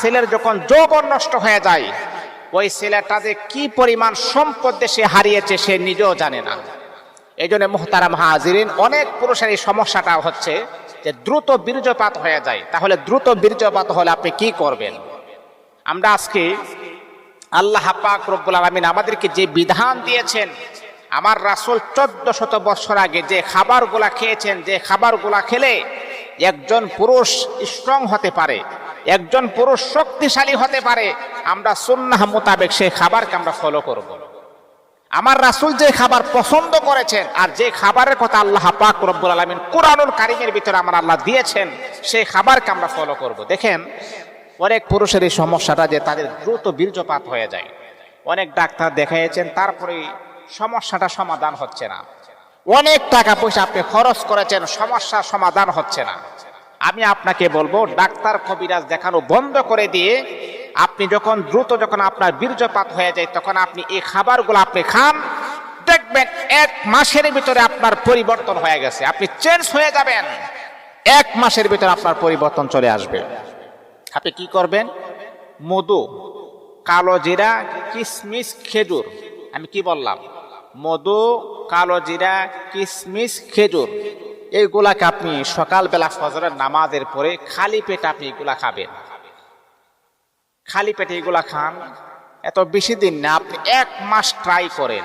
ছেলের যখন যৌবন নষ্ট হয়ে যায়, ওই ছেলেটা যে কি পরিমাণ সম্পদ সে হারিয়েছে সে নিজেও জানে না। এই জন্য মুহতারাম হাজিরিন, অনেক পুরুষের এই সমস্যাটা হচ্ছে যে দ্রুত বীর্যপাত হয়ে যায়। তাহলে দ্রুত বীর্যপাত হলে আপনি কি করবেন? আমরা আজকে আল্লাহ পাক রব্বুল আলামিন আমাদেরকে যে বিধান দিয়েছেন, আমার রাসূল 1400 বছর আগে যে খাবারগুলা খেয়েছেন, যে খাবারগুলা খেলে একজন পুরুষ স্ট্রং হতে পারে, একজন পুরুষ শক্তিশালী হতে পারে, আমরা সুন্নাহ মোতাবেক সেই খাবারকে আমরা ফলো করব। আমার রাসূল যে খাবার পছন্দ করেছেন আর যে খাবারের কথা আল্লাহ পাক রব্বুল আলামিন কুরআনুল কারীমের ভিতরে আমার আল্লাহ দিয়েছেন, সেই খাবারকে আমরা ফলো করব। দেখেন, অনেক পুরুষের এই সমস্যাটা যে তাদের দ্রুত বীর্যপাত হয়ে যায়। অনেক ডাক্তার দেখাইছেন, তারপরে সমস্যাটা সমাধান হচ্ছে না। অনেক টাকা পয়সা আপনি খরচ করেছেন, সমস্যার সমাধান হচ্ছে না। আমি আপনাকে বলবো, ডাক্তার কবিরাজ দেখানো বন্ধ করে দিয়ে আপনি যখন আপনার বীর্যপাত হয়ে যায়, তখন আপনি এই খাবারগুলো আপনি খান, দেখবেন 1 মাসের ভিতরে আপনার পরিবর্তন হয়ে গেছে, আপনি চেঞ্জ হয়ে যাবেন। 1 মাসের ভিতরে আপনার পরিবর্তন চলে আসবে। আপনি কি করবেন? মধু, কালো জিরা, কিশমিশ, খেজুর। আমি কি বললাম? মধু, কালো জিরা, কিশমিশ, খেজুর, এইগুলাকে আপনি সকালবেলা ফজরের নামাজের পরে খালি পেটে আপনি এগুলা খাবেন। খালি পেটে এগুলা খান। এত বেশি দিন না, আপনি 1 মাস ট্রাই করেন।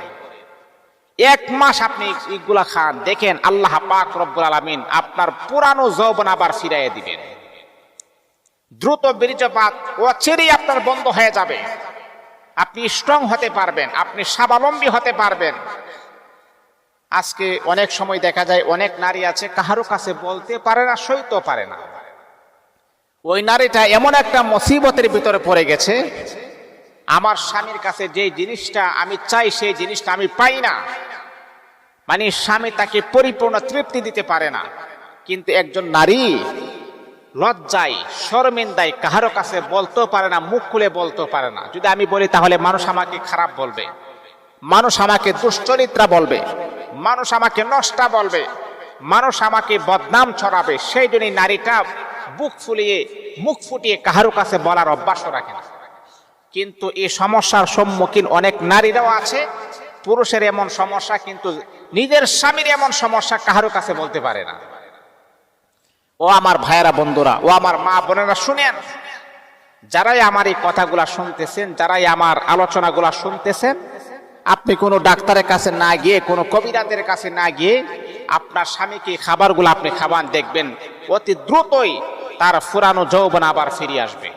1 মাস আপনি এগুলা খান, দেখেন আল্লাহ পাক রব্বুল আলামিন আপনার পুরানো যৌবন আবার ফিরাইয়ে দিবেন। দ্রুত বীর্যপাত অচিরেই আপনার বন্ধ হয়ে যাবে। আপনি স্ট্রং হতে পারবেন, আপনি স্বাবলম্বী হতে পারবেন। আজকে অনেক সময় দেখা যায় অনেক নারী আছে কাহারও কাছে বলতে পারে না, সইতে পারে না। ওই নারীটা এমন একটা মুসিবতের ভিতরে পড়ে গেছে, আমার স্বামীর কাছে যে জিনিসটা আমি চাই সেই জিনিসটা আমি পাই না। মানে স্বামী তাকে পরিপূর্ণ তৃপ্তি দিতে পারে না। কিন্তু একজন নারী লজ্জায়, শর্মিন্দায় কাহারো কাছে বলতেও পারে না, মুখ খুলে বলতেও পারে না। যদি আমি বলি তাহলে মানুষ আমাকে খারাপ বলবে, মানুষ আমাকে দুশ্চরিত্রা বলবে, মানুষ আমাকে নষ্টা বলবে, মানুষ আমাকে বদনাম ছড়াবে। সেই জন্যই নারীটা মুখ ফুটিয়ে কাহারো কাছে বলার অভ্যাস রাখে না। কিন্তু এই সমস্যার সম্মুখীন অনেক নারীরাও আছে। পুরুষের এমন সমস্যা, কিন্তু নিজের স্বামীর এমন সমস্যা কাহারো কাছে বলতে পারে না। ও আমার ভাইয়েরা, বন্ধুরা, ও আমার মা বোনেরা, শুনেন, যারাই আমার এই কথাগুলা শুনতেছেন, যারাই আমার আলোচনাগুলা শুনতেছেন, আপনি কোনো ডাক্তারের কাছে না গিয়ে, কোনো কবিরাজের কাছে না গিয়ে আপনার স্বামীকে খাবারগুলো আপনি খাবান, দেখবেন অতি দ্রুতই তার পুরানো যৌবন আবার ফিরে আসবে।